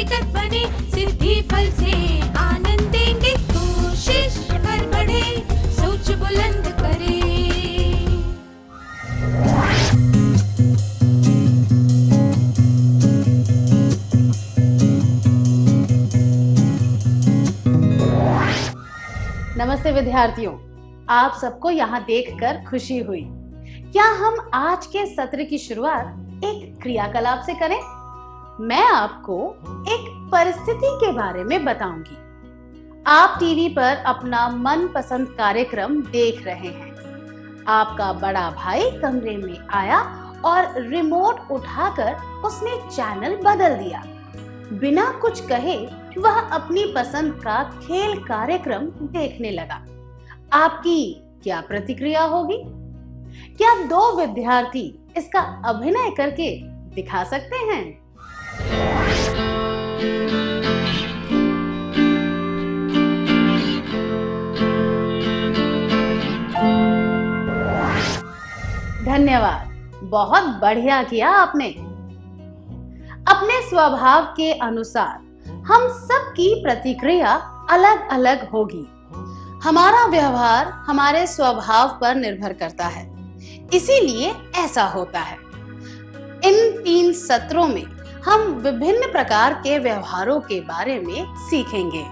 निकट बने, सिद्धि फल से आनंद देंगे। कोशिश कर बढ़े, सोच बुलंद करे। नमस्ते विद्यार्थियों, आप सबको यहाँ देखकर खुशी हुई। क्या हम आज के सत्र की शुरुआत एक क्रियाकलाप से करें? मैं आपको एक परिस्थिति के बारे में बताऊंगी। आप टीवी पर अपना मनपसंद कार्यक्रम देख रहे हैं। आपका बड़ा भाई कमरे में आया और रिमोट उठाकर उसने चैनल बदल दिया। बिना कुछ कहे वह अपनी पसंद का खेल कार्यक्रम देखने लगा। आपकी क्या प्रतिक्रिया होगी? क्या दो विद्यार्थी इसका अभिनय करके दिखा सकते हैं? धन्यवाद, बहुत बढ़िया किया आपने। अपने स्वभाव के अनुसार हम सबकी प्रतिक्रिया अलग अलग होगी। हमारा व्यवहार हमारे स्वभाव पर निर्भर करता है, इसीलिए ऐसा होता है। इन 3 सत्रों में हम विभिन्न प्रकार के व्यवहारों के बारे में सीखेंगे।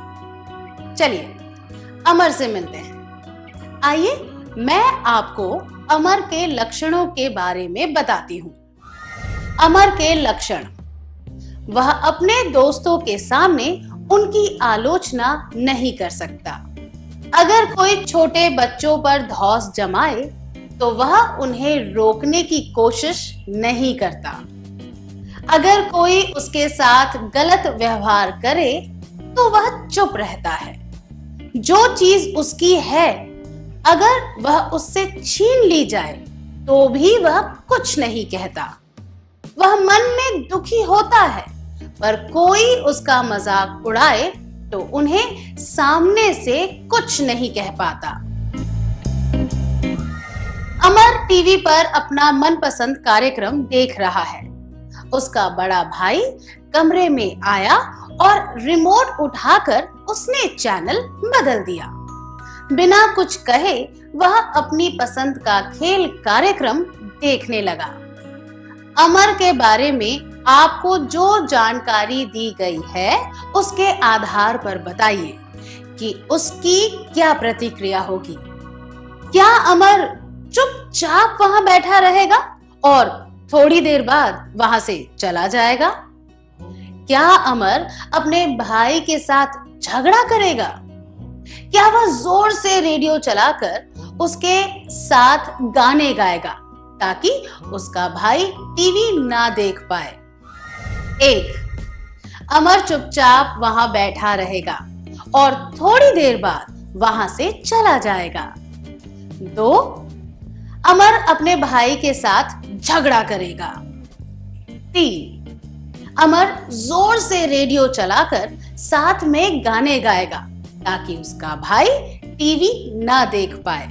चलिए अमर से मिलते हैं। आइए मैं आपको अमर के लक्षणों के बारे में बताती हूँ। अमर के लक्षण: वह अपने दोस्तों के सामने उनकी आलोचना नहीं कर सकता। अगर कोई छोटे बच्चों पर धौंस जमाए तो वह उन्हें रोकने की कोशिश नहीं करता। अगर कोई उसके साथ गलत व्यवहार करे तो वह चुप रहता है। जो चीज उसकी है, अगर वह उससे छीन ली जाए तो भी वह कुछ नहीं कहता। वह मन में दुखी होता है, पर कोई उसका मजाक उड़ाए तो उन्हें सामने से कुछ नहीं कह पाता। अमर टीवी पर अपना मनपसंद कार्यक्रम देख रहा है। उसका बड़ा भाई कमरे में आया और रिमोट उठाकर उसने चैनल बदल दिया। बिना कुछ कहे वह अपनी पसंद का खेल कार्यक्रम देखने लगा। अमर के बारे में आपको जो जानकारी दी गई है, उसके आधार पर बताइए कि उसकी क्या प्रतिक्रिया होगी। क्या अमर चुपचाप वहां बैठा रहेगा और थोड़ी देर बाद वहां से चला जाएगा? क्या अमर अपने भाई के साथ झगड़ा करेगा? क्या वह जोर से रेडियो चलाकर उसके साथ गाने गाएगा ताकि उसका भाई टीवी ना देख पाए? 1. अमर चुपचाप वहां बैठा रहेगा और थोड़ी देर बाद वहां से चला जाएगा। 2. अमर अपने भाई के साथ झगड़ा करेगा। 3. अमर जोर से रेडियो चलाकर साथ में गाने गाएगा ताकि उसका भाई टीवी ना देख पाए।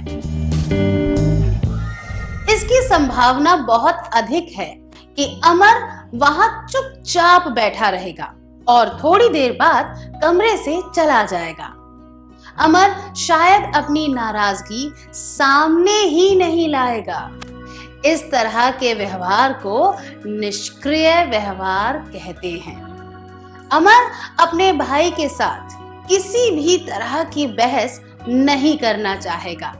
इसकी संभावना बहुत अधिक है कि अमर वहां चुपचाप बैठा रहेगा और थोड़ी देर बाद कमरे से चला जाएगा। अमर शायद अपनी नाराजगी सामने ही नहीं लाएगा। इस तरह के व्यवहार को निष्क्रिय व्यवहार कहते हैं। अमर अपने भाई के साथ किसी भी तरह की बहस नहीं करना चाहेगा,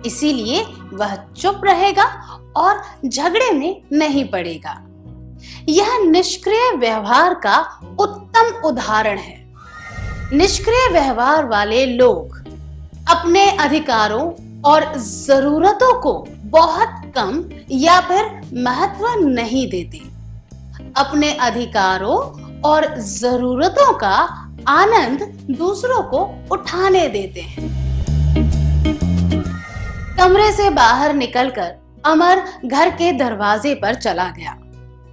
इसीलिए वह चुप रहेगा और झगड़े में नहीं पड़ेगा। यह निष्क्रिय व्यवहार का उत्तम उदाहरण है। निष्क्रिय व्यवहार वाले लोग अपने अधिकारों और जरूरतों को बहुत कम या फिर महत्व नहीं देते। अपने अधिकारों और जरूरतों का आनंद दूसरों को उठाने देते हैं। कमरे से बाहर निकलकर अमर घर के दरवाजे पर चला गया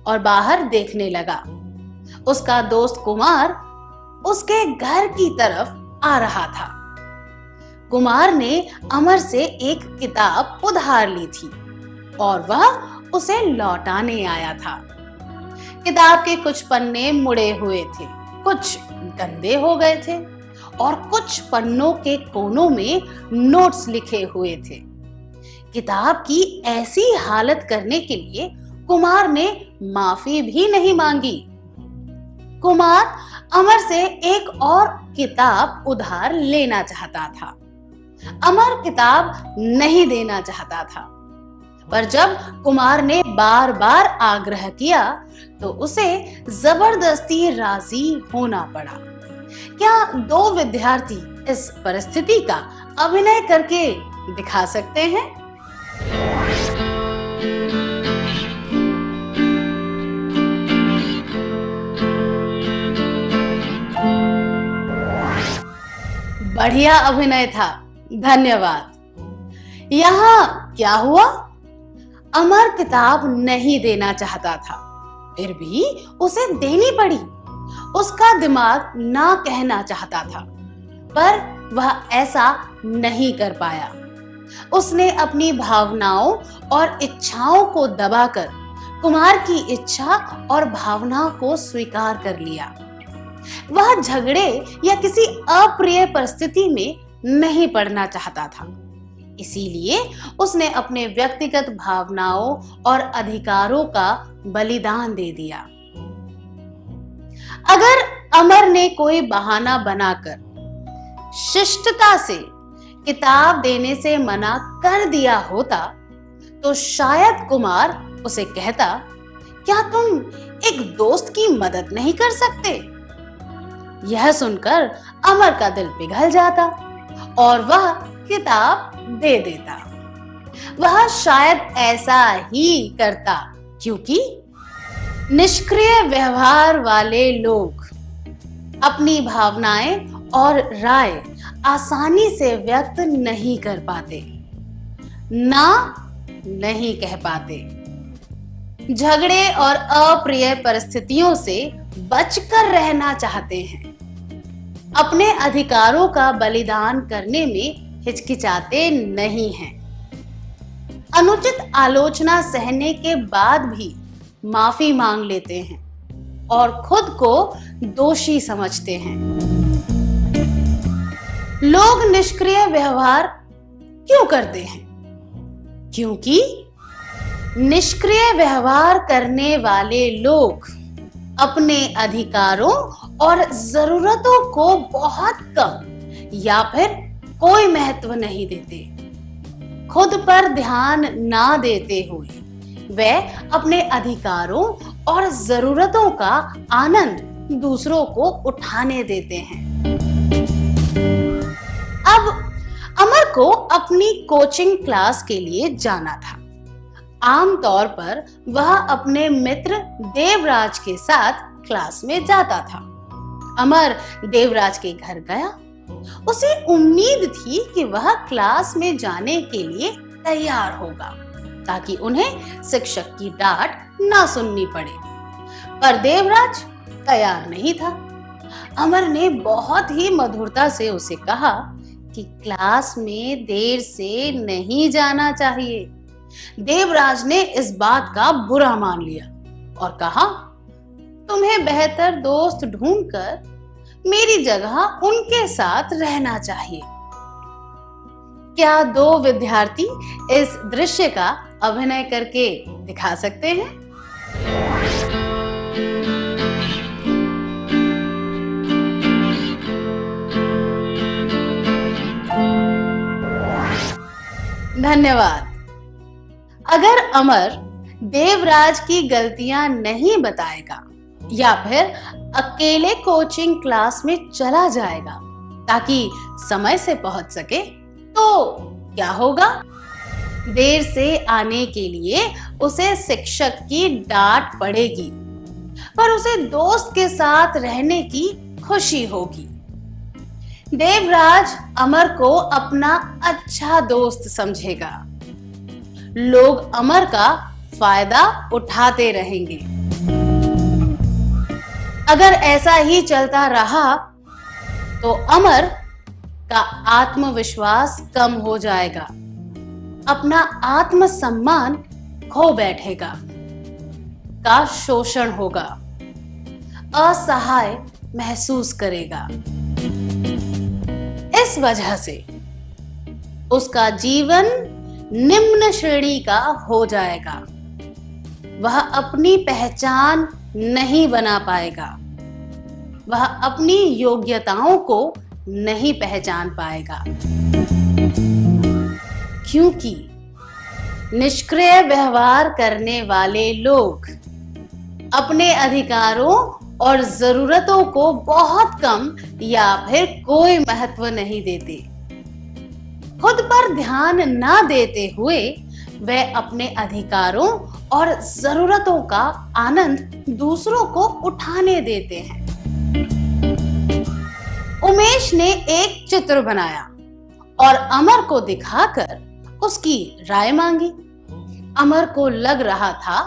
और बाहर देखने लगा। उसका दोस्त कुमार उसके घर की तरफ आ रहा था। कुमार ने अमर से एक किताब उधार ली थी और वह उसे लौटाने आया था। किताब के कुछ पन्ने मुड़े हुए थे कुछ गंदे हो गए थे और कुछ पन्नों के कोनों में नोट्स लिखे हुए थे। किताब की ऐसी हालत करने के लिए कुमार ने माफी भी नहीं मांगी। कुमार अमर से एक और किताब उधार लेना चाहता था। अमर किताब नहीं देना चाहता था, पर जब कुमार ने बार बार आग्रह किया तो उसे जबरदस्ती राजी होना पड़ा। क्या दो विद्यार्थी इस परिस्थिति का अभिनय करके दिखा सकते हैं? बढ़िया अभिनय था, धन्यवाद। यहाँ क्या हुआ? अमर किताब नहीं देना चाहता था, फिर भी उसे देनी पड़ी। उसका दिमाग ना कहना चाहता था, पर वह ऐसा नहीं कर पाया। उसने अपनी भावनाओं और इच्छाओं को दबाकर कुमार की इच्छा और भावना को स्वीकार कर लिया। वह झगड़े या किसी अप्रिय परिस्थिति में नहीं पड़ना चाहता था, इसीलिए उसने अपने व्यक्तिगत भावनाओं और अधिकारों का बलिदान दे दिया। अगर अमर ने कोई बहाना बनाकर शिष्टता से किताब देने से मना कर दिया होता तो शायद कुमार उसे कहता, क्या तुम एक दोस्त की मदद नहीं कर सकते? यह सुनकर अमर का दिल पिघल जाता और वह किताब दे देता। वह शायद ऐसा ही करता, क्योंकि निष्क्रिय व्यवहार वाले लोग अपनी भावनाएं और राय आसानी से व्यक्त नहीं कर पाते, ना नहीं कह पाते। झगड़े और अप्रिय परिस्थितियों से बचकर रहना चाहते हैं। अपने अधिकारों का बलिदान करने में हिचकिचाते नहीं हैं। अनुचित आलोचना सहने के बाद भी माफी मांग लेते हैं और खुद को दोषी समझते हैं। लोग निष्क्रिय व्यवहार क्यों करते हैं? क्योंकि निष्क्रिय व्यवहार करने वाले लोग अपने अधिकारों और जरूरतों को बहुत कम या फिर कोई महत्व नहीं देते। खुद पर ध्यान ना देते हुए वे अपने अधिकारों और जरूरतों का आनंद दूसरों को उठाने देते हैं। अब अमर को अपनी कोचिंग क्लास के लिए जाना था। आमतौर पर वह अपने मित्र देवराज के साथ क्लास में जाता था। अमर देवराज के घर गया। उसे उम्मीद थी कि वह क्लास में जाने के लिए तैयार होगा, ताकि उन्हें शिक्षक की डांट ना सुननी पड़े। पर देवराज तैयार नहीं था। अमर ने बहुत ही मधुरता से उसे कहा कि क्लास में देर से नहीं जाना चाहिए। देवराज ने इस बात का बुरा मान लिया और कहा, तुम्हें बेहतर दोस्त ढूंढकर मेरी जगह उनके साथ रहना चाहिए। क्या दो विद्यार्थी इस दृश्य का अभिनय करके दिखा सकते हैं? धन्यवाद। अगर अमर देवराज की गलतियां नहीं बताएगा या फिर अकेले कोचिंग क्लास में चला जाएगा ताकि समय से पहुंच सके, तो क्या होगा? देर से आने के लिए उसे शिक्षक की डांट पड़ेगी, पर उसे दोस्त के साथ रहने की खुशी होगी। देवराज अमर को अपना अच्छा दोस्त समझेगा। लोग अमर का फायदा उठाते रहेंगे। अगर ऐसा ही चलता रहा तो अमर का आत्मविश्वास कम हो जाएगा, अपना आत्मसम्मान खो बैठेगा, का शोषण होगा, असहाय महसूस करेगा। इस वजह से उसका जीवन निम्न श्रेणी का हो जाएगा। वह अपनी पहचान नहीं बना पाएगा। वह अपनी योग्यताओं को नहीं पहचान पाएगा, क्योंकि निष्क्रिय व्यवहार करने वाले लोग अपने अधिकारों और जरूरतों को बहुत कम या फिर कोई महत्व नहीं देते। खुद पर ध्यान न देते हुए वे अपने अधिकारों और जरूरतों का आनंद दूसरों को उठाने देते हैं। उमेश ने एक चित्र बनाया और अमर को दिखाकर उसकी राय मांगी। अमर को लग रहा था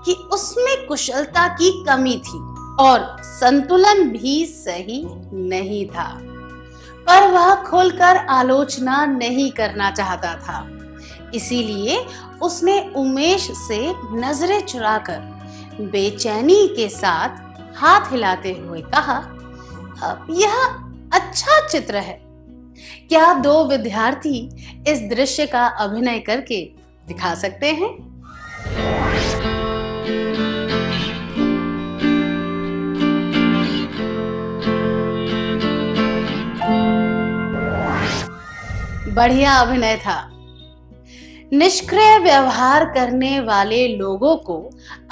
कि उसमें कुशलता की कमी थी और संतुलन भी सही नहीं था, पर वह खुलकर आलोचना नहीं करना चाहता था। इसीलिए उसने उमेश से नजरें चुराकर बेचैनी के साथ हाथ हिलाते हुए कहा, यह अच्छा चित्र है। क्या 2 विद्यार्थी इस दृश्य का अभिनय करके दिखा सकते हैं? बढ़िया अभिनय था। निष्क्रिय व्यवहार करने वाले लोगों को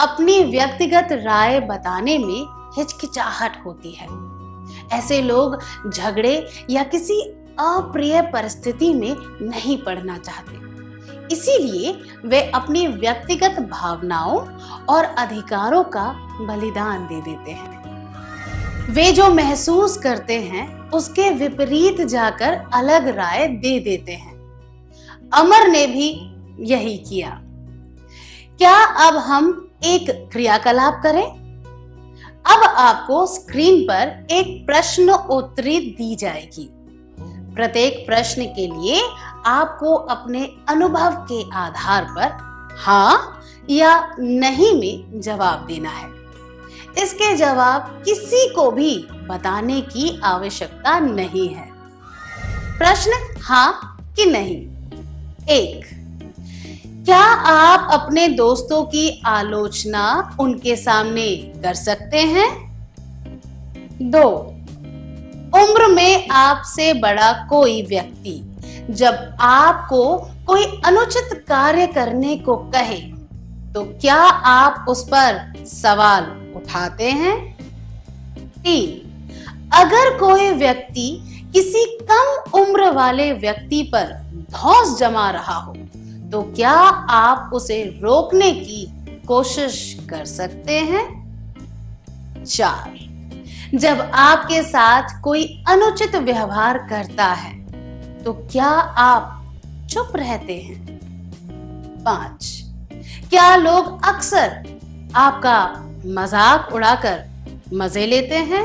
अपनी व्यक्तिगत राय बताने में हिचकिचाहट होती है। ऐसे लोग झगड़े या किसी अप्रिय परिस्थिति में नहीं पड़ना चाहते, इसीलिए वे अपनी व्यक्तिगत भावनाओं और अधिकारों का बलिदान दे देते हैं। वे जो महसूस करते हैं उसके विपरीत जाकर अलग राय दे देते हैं। अमर ने भी यही किया। क्या अब हम एक क्रियाकलाप करें? अब आपको स्क्रीन पर एक प्रश्न उत्तरी दी जाएगी। प्रत्येक प्रश्न के लिए आपको अपने अनुभव के आधार पर हाँ या नहीं में जवाब देना है। इसके जवाब किसी को भी बताने की आवश्यकता नहीं है। प्रश्न हाँ कि नहीं। 1. क्या आप अपने दोस्तों की आलोचना उनके सामने कर सकते हैं? 2. उम्र में आपसे बड़ा कोई व्यक्ति जब आपको कोई अनुचित कार्य करने को कहे तो क्या आप उस पर सवाल उठाते हैं? 3. अगर कोई व्यक्ति किसी कम उम्र वाले व्यक्ति पर धौंस जमा रहा हो तो क्या आप उसे रोकने की कोशिश कर सकते हैं? 4. जब आपके साथ कोई अनुचित व्यवहार करता है तो क्या आप चुप रहते हैं? 5. क्या लोग अक्सर आपका मजाक उड़ाकर मजे लेते हैं?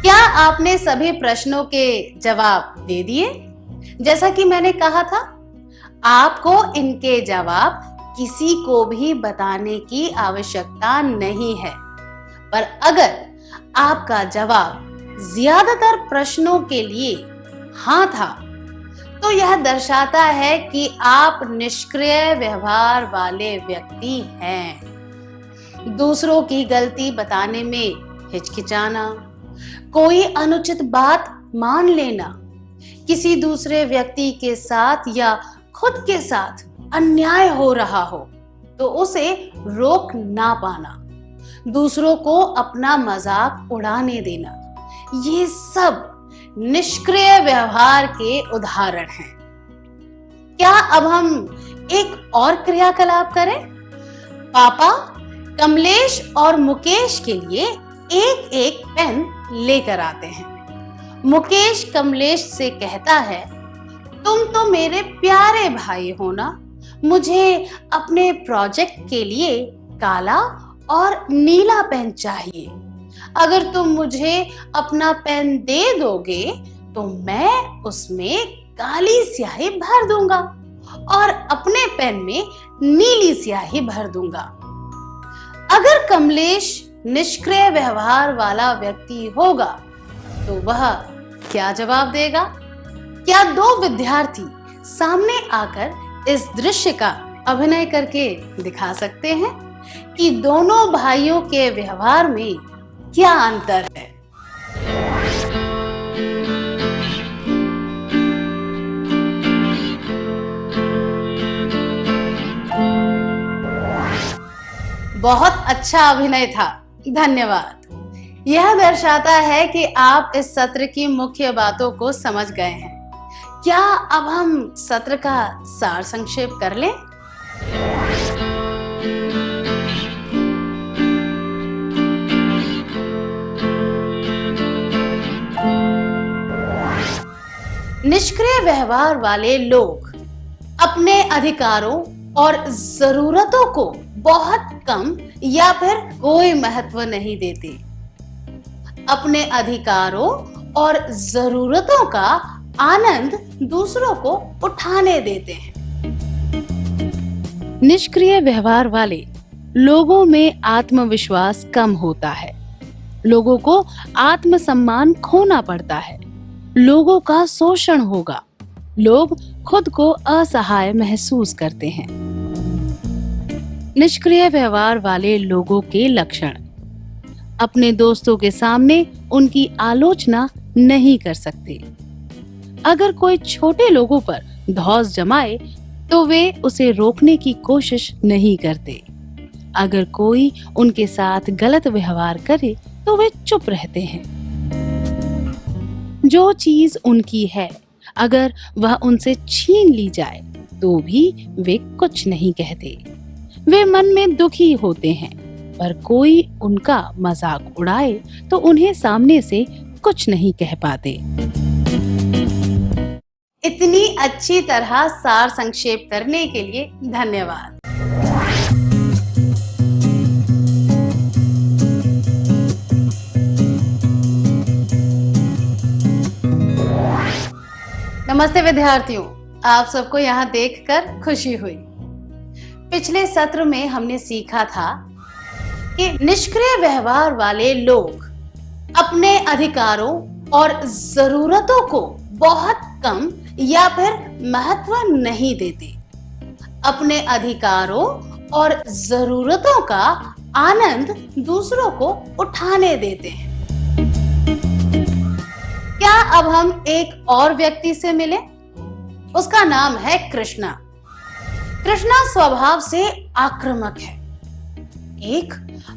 क्या आपने सभी प्रश्नों के जवाब दे दिए? जैसा कि मैंने कहा था, आपको इनके जवाब किसी को भी बताने की आवश्यकता नहीं है, पर अगर आपका जवाब ज्यादातर प्रश्नों के लिए हाँ था तो यह दर्शाता है कि आप निष्क्रिय व्यवहार वाले व्यक्ति हैं। दूसरों की गलती बताने में हिचकिचाना, कोई अनुचित बात मान लेना, किसी दूसरे व्यक्ति के साथ या खुद के साथ अन्याय हो रहा हो तो उसे रोक ना पाना, दूसरों को अपना मजाक उड़ाने देना, ये सब निष्क्रिय व्यवहार के उदाहरण हैं। क्या अब हम एक और क्रियाकलाप करें? पापा कमलेश और मुकेश के लिए एक एक पेन लेकर आते हैं। मुकेश कमलेश से कहता है, तुम तो मेरे प्यारे भाई हो ना, मुझे अपने प्रोजेक्ट के लिए काला और नीला पेन चाहिए। अगर तुम मुझे अपना पेन दे दोगे तो मैं उसमें काली स्याही भर दूंगा और अपने पेन में नीली स्याही भर दूंगा। अगर कमलेश निष्क्रिय व्यवहार वाला व्यक्ति होगा तो वह क्या जवाब देगा? क्या दो विद्यार्थी सामने आकर इस दृश्य का अभिनय करके दिखा सकते हैं कि दोनों भाइयों के व्यवहार में क्या अंतर है? बहुत अच्छा अभिनय था, धन्यवाद। यह दर्शाता है कि आप इस सत्र की मुख्य बातों को समझ गए हैं। क्या अब हम सत्र का सार संक्षेप कर लें? निष्क्रिय व्यवहार वाले लोग अपने अधिकारों और जरूरतों को बहुत कम या फिर कोई महत्व नहीं देते। अपने अधिकारों और जरूरतों का आनंद दूसरों को उठाने देते हैं। निष्क्रिय व्यवहार वाले लोगों में आत्मविश्वास कम होता है। लोगों को आत्मसम्मान खोना पड़ता है। लोगों का शोषण होगा। लोग खुद को असहाय महसूस करते हैं। निष्क्रिय व्यवहार वाले लोगों के लक्षण: अपने दोस्तों के सामने उनकी आलोचना नहीं कर सकते। अगर कोई छोटे लोगों पर धौंस जमाए तो वे उसे रोकने की कोशिश नहीं करते। अगर कोई उनके साथ गलत व्यवहार करे तो वे चुप रहते हैं। जो चीज उनकी है, अगर वह उनसे छीन ली जाए तो भी वे कुछ नहीं कहते। वे मन में दुखी होते हैं, पर कोई उनका मजाक उड़ाए तो उन्हें सामने से कुछ नहीं कह पाते। इतनी अच्छी तरह सार संक्षेप करने के लिए धन्यवाद। नमस्ते विद्यार्थियों, आप सबको यहाँ देखकर खुशी हुई। पिछले सत्र में हमने सीखा था कि निष्क्रिय व्यवहार वाले लोग अपने अधिकारों और जरूरतों को बहुत कम या फिर महत्व नहीं देते। अपने अधिकारों और जरूरतों का आनंद दूसरों को उठाने देते हैं। क्या अब हम एक और व्यक्ति से मिले? उसका नाम है कृष्णा। कृष्णा स्वभाव से आक्रामक है। एक,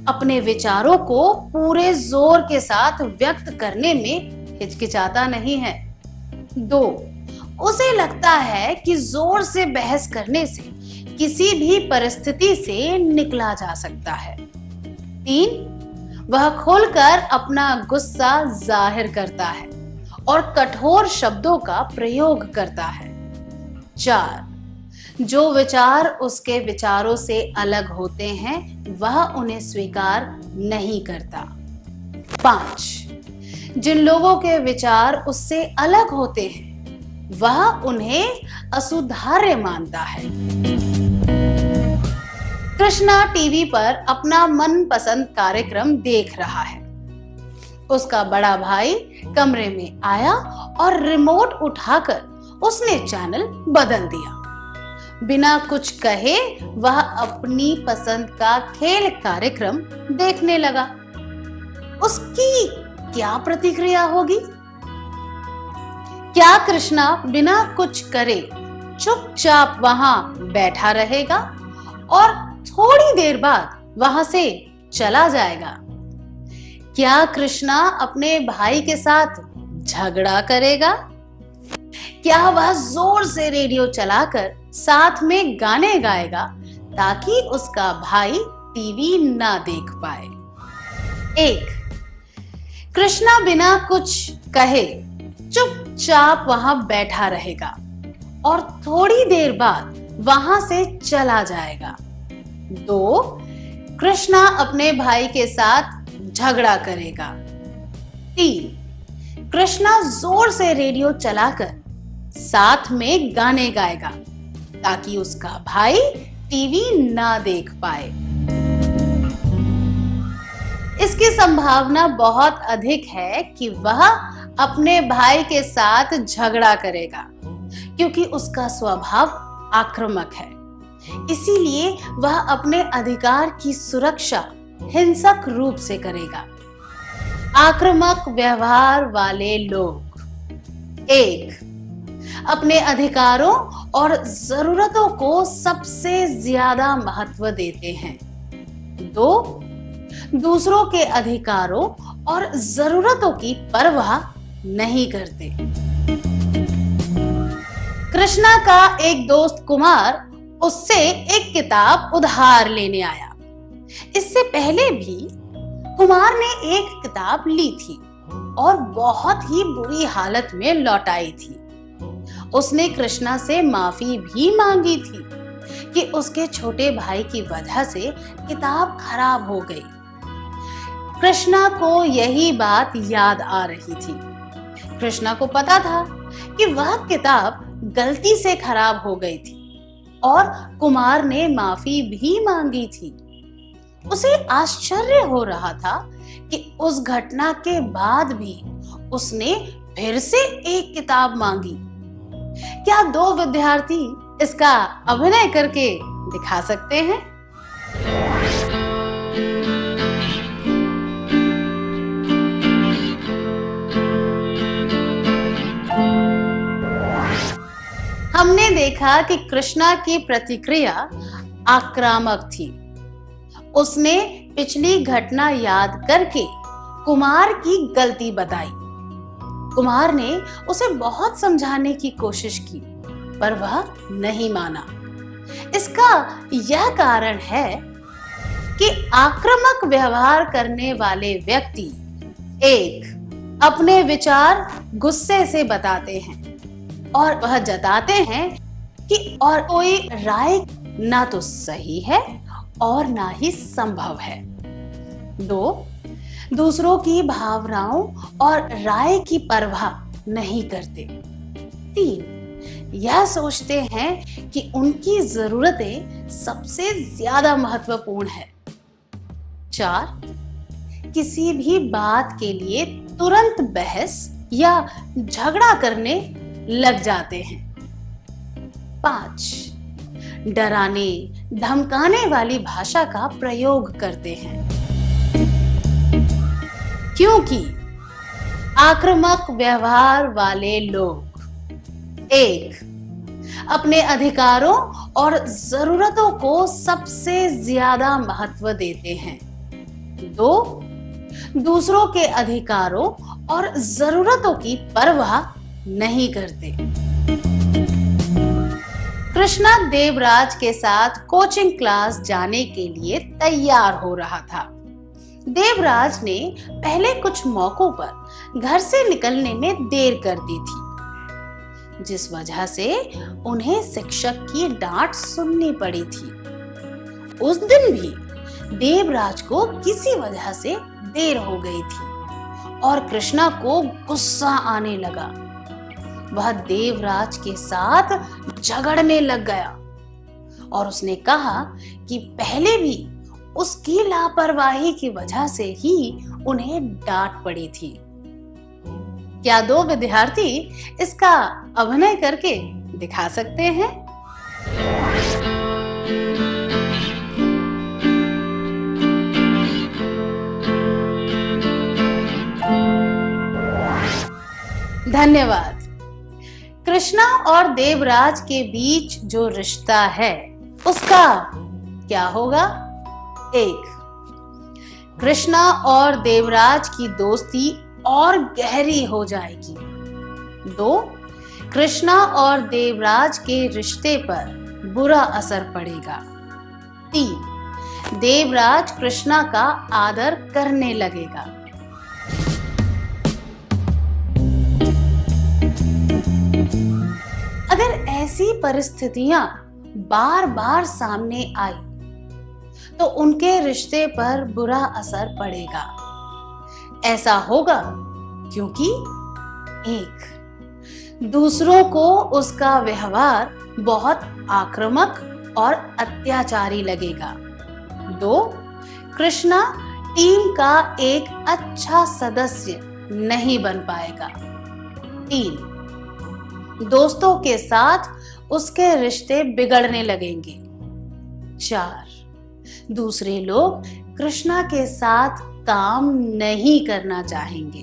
अपने विचारों को पूरे जोर के साथ व्यक्त करने में हिचकिचाता नहीं है। दो, उसे लगता है कि जोर से बहस करने से किसी भी परिस्थिति से निकला जा सकता है। तीन, वह खोलकर अपना गुस्सा जाहिर करता है और कठोर शब्दों का प्रयोग करता है। चार, जो विचार उसके विचारों से अलग होते हैं वह उन्हें स्वीकार नहीं करता। 5, जिन लोगों के विचार उससे अलग होते हैं वह उन्हें असुधार्य मानता है। कृष्णा टीवी पर अपना मनपसंद कार्यक्रम देख रहा है। उसका बड़ा भाई कमरे में आया और रिमोट उठाकर उसने चैनल बदल दिया। बिना कुछ कहे वह अपनी पसंद का खेल कार्यक्रम देखने लगा। उसकी क्या प्रतिक्रिया होगी? क्या कृष्णा बिना कुछ करे चुपचाप वहां बैठा रहेगा और थोड़ी देर बाद वहां से चला जाएगा? क्या कृष्णा अपने भाई के साथ झगड़ा करेगा? क्या वह जोर से रेडियो चलाकर साथ में गाने गाएगा ताकि उसका भाई टीवी ना देख पाए? 1, कृष्णा बिना कुछ कहे चुपचाप वहां बैठा रहेगा और थोड़ी देर बाद वहां से चला जाएगा। 2, कृष्णा अपने भाई के साथ झगड़ा करेगा। 3, कृष्णा जोर से रेडियो चलाकर साथ में गाने गाएगा ताकि उसका भाई टीवी ना देख पाए। इसकी संभावना बहुत अधिक है कि वह अपने भाई के साथ झगड़ा करेगा क्योंकि उसका स्वभाव आक्रामक है। इसीलिए वह अपने अधिकार की सुरक्षा हिंसक रूप से करेगा। आक्रामक व्यवहार वाले लोग: 1. अपने अधिकारों और जरूरतों को सबसे ज्यादा महत्व देते हैं। 2. दूसरों के अधिकारों और जरूरतों की परवाह नहीं करते। कृष्णा का एक दोस्त कुमार उससे एक किताब उधार लेने आया। इससे पहले भी कुमार ने एक किताब ली थी और बहुत ही बुरी हालत में लौटाई थी। उसने कृष्णा से माफी भी मांगी थी कि उसके छोटे भाई की वजह से किताब खराब हो गई। कृष्णा को यही बात याद आ रही थी। कृष्णा को पता था कि वह किताब गलती से खराब हो गई थी और कुमार ने माफी भी मांगी थी। उसे आश्चर्य हो रहा था कि उस घटना के बाद भी उसने फिर से एक किताब मांगी। क्या 2 विद्यार्थी इसका अभिनय करके दिखा सकते हैं? हमने देखा कि कृष्णा की प्रतिक्रिया आक्रामक थी। उसने पिछली घटना याद करके कुमार की गलती बताई। कुमार ने उसे बहुत समझाने की कोशिश की, पर वह नहीं माना। इसका यह कारण है कि आक्रामक व्यवहार करने वाले व्यक्ति 1. अपने विचार गुस्से से बताते हैं और वह जताते हैं कि और कोई राय ना तो सही है और ना ही संभव है। 2. दूसरों की भावनाओं और राय की परवाह नहीं करते। 3. यह सोचते हैं कि उनकी जरूरतें सबसे ज्यादा महत्वपूर्ण है। 4. किसी भी बात के लिए तुरंत बहस या झगड़ा करने लग जाते हैं। 5. डराने धमकाने वाली भाषा का प्रयोग करते हैं। क्योंकि आक्रामक व्यवहार वाले लोग 1. अपने अधिकारों और जरूरतों को सबसे ज्यादा महत्व देते हैं। 2. दूसरों के अधिकारों और जरूरतों की परवाह नहीं करते। कृष्णा देवराज के साथ कोचिंग क्लास जाने के लिए तैयार हो रहा था। देवराज ने पहले कुछ मौकों पर घर से निकलने में देर कर दी थी, जिस वजह से उन्हें शिक्षक की डांट सुननी पड़ी थी। उस दिन भी देवराज को किसी वजह से देर हो गई थी और कृष्णा को गुस्सा आने लगा। वह देवराज के साथ झगड़ने लग गया और उसने कहा कि पहले भी उसकी लापरवाही की वजह से ही उन्हें डांट पड़ी थी। क्या 2 विद्यार्थी इसका अभिनय करके दिखा सकते हैं? धन्यवाद। कृष्णा और देवराज के बीच जो रिश्ता है उसका क्या होगा? 1. कृष्णा और देवराज की दोस्ती और गहरी हो जाएगी। 2. कृष्णा और देवराज के रिश्ते पर बुरा असर पड़ेगा। 3. देवराज कृष्णा का आदर करने लगेगा। अगर ऐसी परिस्थितियां बार बार सामने आई तो उनके रिश्ते पर बुरा असर पड़ेगा। ऐसा होगा क्योंकि 1, दूसरों को उसका व्यवहार बहुत आक्रामक और अत्याचारी लगेगा। 2, कृष्णा टीम का एक अच्छा सदस्य नहीं बन पाएगा। 3, दोस्तों के साथ उसके रिश्ते बिगड़ने लगेंगे। 4, दूसरे लोग कृष्णा के साथ काम नहीं करना चाहेंगे।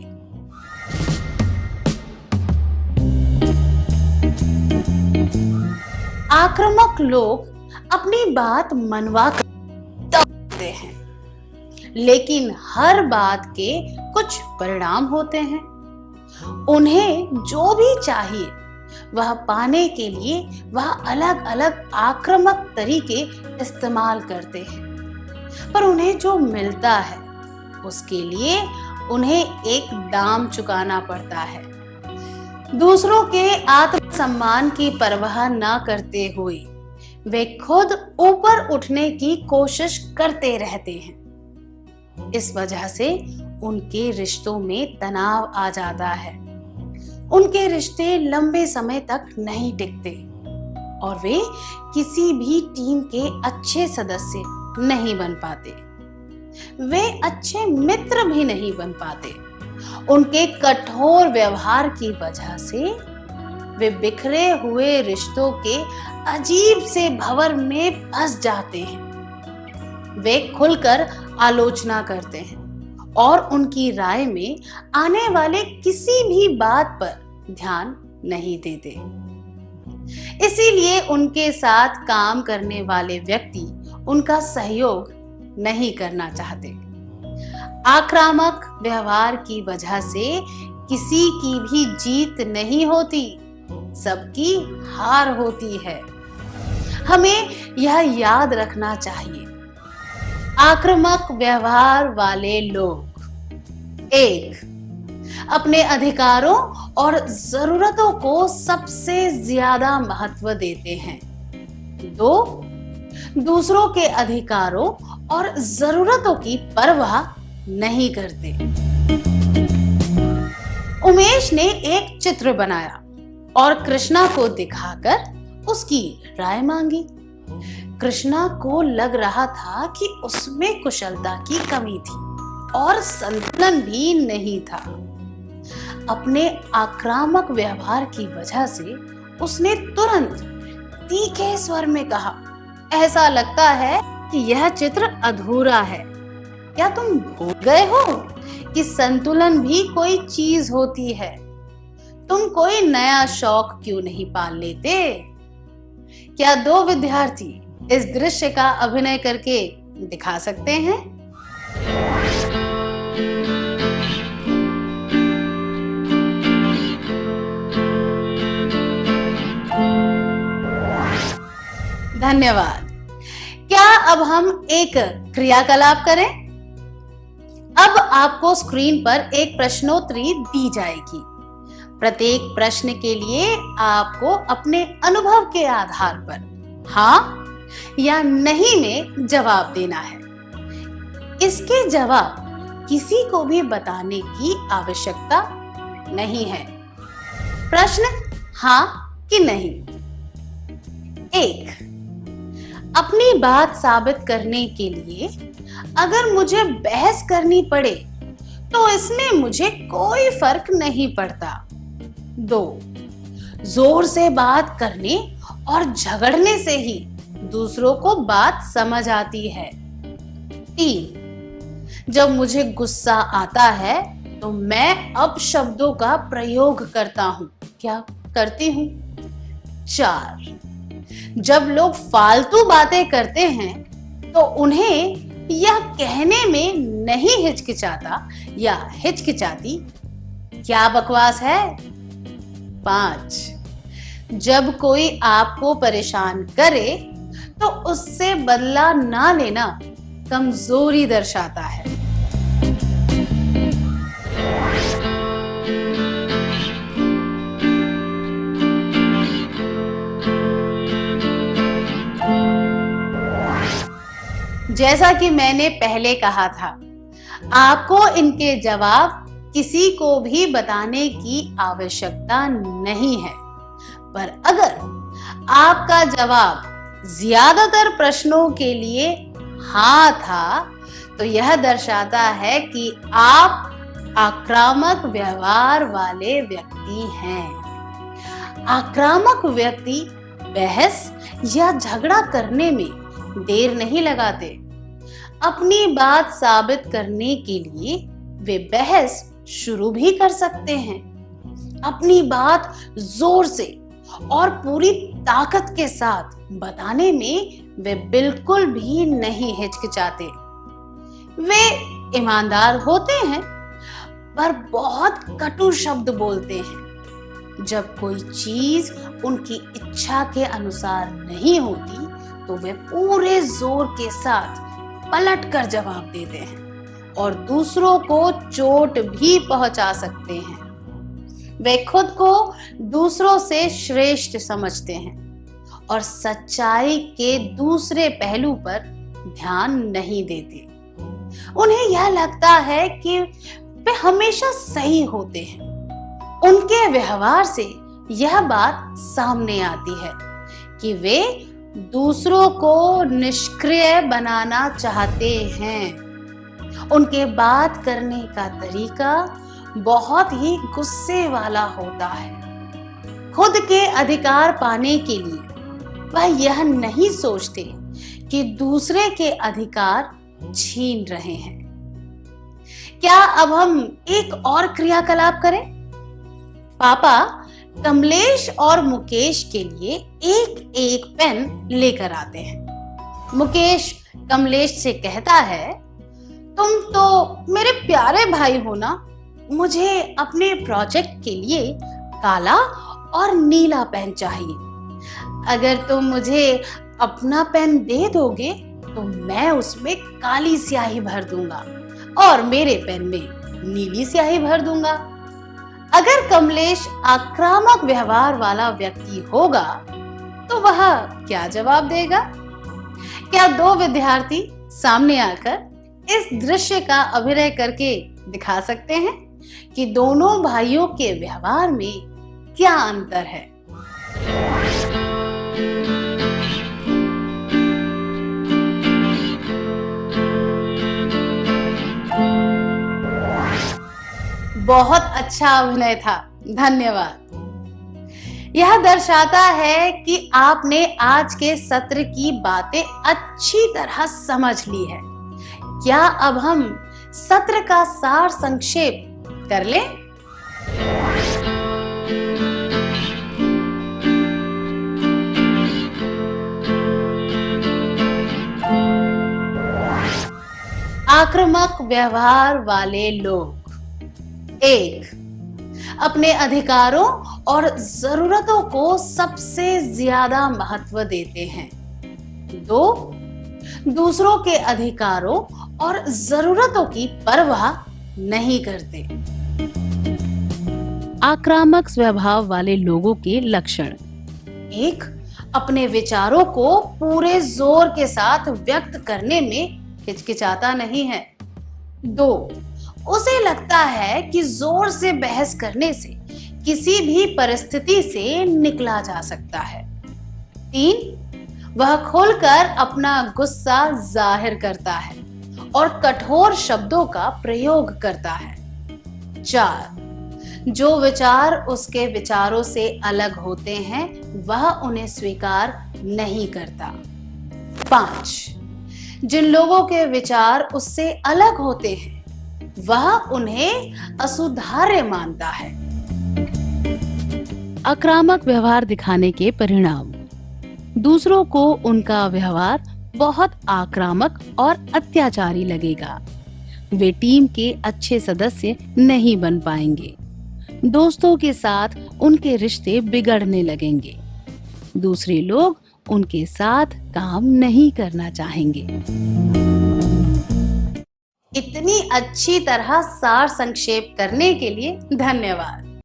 आक्रामक लोग अपनी बात मनवा करते हैं, लेकिन हर बात के कुछ परिणाम होते हैं। उन्हें जो भी चाहिए वह पाने के लिए वह अलग अलग आक्रामक तरीके इस्तेमाल करते हैं, पर उन्हें जो मिलता है उसके लिए उन्हें एक दाम चुकाना पड़ता है। दूसरों के आत्मसम्मान की परवाह न करते हुए वे खुद ऊपर उठने की कोशिश करते रहते हैं। इस वजह से उनके रिश्तों में तनाव आ जाता है। उनके रिश्ते लंबे समय तक नहीं टिकते और वे किसी भी टीम के अच्छे सदस्य नहीं बन पाते। वे अच्छे मित्र भी नहीं बन पाते। उनके कठोर व्यवहार की वजह से वे बिखरे हुए रिश्तों के अजीब से भंवर में फंस जाते हैं। वे खुलकर आलोचना करते हैं और उनकी राय में आने वाले किसी भी बात पर ध्यान नहीं देते। इसीलिए उनके साथ काम करने वाले व्यक्ति उनका सहयोग नहीं करना चाहते। आक्रामक व्यवहार की वजह से किसी की भी जीत नहीं होती, सबकी हार होती है। हमें यह याद रखना चाहिए। आक्रामक व्यवहार वाले लोग 1, अपने अधिकारों और जरूरतों को सबसे ज्यादा महत्व देते हैं। 2, दूसरों के अधिकारों और जरूरतों की परवाह नहीं करते। उमेश ने एक चित्र बनाया और कृष्णा को दिखाकर उसकी राय मांगी। कृष्णा को लग रहा था कि उसमें कुशलता की कमी थी और संतुलन भी नहीं था। अपने आक्रामक व्यवहार की वजह से उसने तुरंत तीखे स्वर में कहा, ऐसा लगता है कि यह चित्र अधूरा है। क्या तुम भूल गए हो कि संतुलन भी कोई चीज होती है? तुम कोई नया शौक क्यों नहीं पाल लेते? क्या 2 विद्यार्थी इस दृश्य का अभिनय करके दिखा सकते हैं? धन्यवाद। क्या अब हम एक क्रियाकलाप करें? अब आपको स्क्रीन पर एक प्रश्नोत्तरी दी जाएगी। प्रत्येक प्रश्न के लिए आपको अपने अनुभव के आधार पर हाँ या नहीं में जवाब देना है। इसके जवाब किसी को भी बताने की आवश्यकता नहीं है। प्रश्न हाँ कि नहीं। 1, अपनी बात साबित करने के लिए अगर मुझे बहस करनी पड़े तो इसमें मुझे कोई फर्क नहीं पड़ता। 2, जोर से बात करने और झगड़ने से ही दूसरों को बात समझ आती है। 3, जब मुझे गुस्सा आता है तो मैं अपशब्दों का प्रयोग करता हूं। क्या करती हूं? 4, जब लोग फालतू बातें करते हैं तो उन्हें यह कहने में नहीं हिचकिचाता या हिचकिचाती, क्या बकवास है? 5, जब कोई आपको परेशान करे तो उससे बदला ना लेना कमजोरी दर्शाता है। जैसा कि मैंने पहले कहा था, आपको इनके जवाब किसी को भी बताने की आवश्यकता नहीं है। पर अगर आपका जवाब ज्यादातर प्रश्नों के लिए हाँ था, तो यह दर्शाता है कि आप आक्रामक व्यवहार वाले व्यक्ति हैं। आक्रामक व्यक्ति बहस या झगड़ा करने में देर नहीं लगाते। अपनी बात साबित करने के लिए वे बहस शुरू भी कर सकते हैं। अपनी बात जोर से और पूरी ताकत के साथ बताने में वे बिल्कुल भी नहीं हिचकिचाते। वे ईमानदार होते हैं, पर बहुत कटु शब्द बोलते हैं। जब कोई चीज उनकी इच्छा के अनुसार नहीं होती, तो वे पूरे जोर के साथ पलट कर जवाब देते हैं और दूसरों को चोट भी पहुंचा सकते हैं। वे खुद को दूसरों से श्रेष्ठ समझते हैं और सच्चाई के दूसरे पहलू पर ध्यान नहीं देते। उन्हें यह लगता है कि वे हमेशा सही होते हैं। उनके व्यवहार से यह बात सामने आती है कि वे दूसरों को निष्क्रिय बनाना चाहते हैं। उनके बात करने का तरीका बहुत ही गुस्से वाला होता है। खुद के अधिकार पाने के लिए वह यह नहीं सोचते कि दूसरे के अधिकार छीन रहे हैं। क्या अब हम एक और क्रियाकलाप करें? पापा कमलेश और मुकेश के लिए एक एक पेन लेकर आते हैं। मुकेश कमलेश से कहता है, तुम तो मेरे प्यारे भाई हो ना, मुझे अपने प्रोजेक्ट के लिए काला और नीला पेन चाहिए। अगर तुम मुझे अपना पेन दे दोगे तो मैं उसमें काली स्याही भर दूंगा और मेरे पेन में नीली स्याही भर दूंगा। अगर कमलेश आक्रामक व्यवहार वाला व्यक्ति होगा तो वह क्या जवाब देगा? क्या दो विद्यार्थी सामने आकर इस दृश्य का अभिनय करके दिखा सकते हैं कि दोनों भाइयों के व्यवहार में क्या अंतर है? बहुत अच्छा अभिनय था, धन्यवाद। यह दर्शाता है कि आपने आज के सत्र की बातें अच्छी तरह समझ ली है। क्या अब हम सत्र का सार संक्षेप कर लें? आक्रामक व्यवहार वाले लोग: 1. अपने अधिकारों और जरूरतों को सबसे ज्यादा महत्व देते हैं। 2. दूसरों के अधिकारों और जरूरतों की परवाह नहीं करते। आक्रामक स्वभाव वाले लोगों के लक्षण: 1. अपने विचारों को पूरे जोर के साथ व्यक्त करने में हिचकिचाता नहीं है। 2. उसे लगता है कि जोर से बहस करने से किसी भी परिस्थिति से निकला जा सकता है। 3. वह खुलकर अपना गुस्सा जाहिर करता है और कठोर शब्दों का प्रयोग करता है। 4. जो विचार उसके विचारों से अलग होते हैं वह उन्हें स्वीकार नहीं करता। 5. जिन लोगों के विचार उससे अलग होते हैं वह उन्हें असुधार्य मानता है। आक्रामक व्यवहार दिखाने के परिणाम: दूसरों को उनका व्यवहार बहुत आक्रामक और अत्याचारी लगेगा। वे टीम के अच्छे सदस्य नहीं बन पाएंगे। दोस्तों के साथ उनके रिश्ते बिगड़ने लगेंगे। दूसरे लोग उनके साथ काम नहीं करना चाहेंगे। इतनी अच्छी तरह सार संक्षेप करने के लिए धन्यवाद।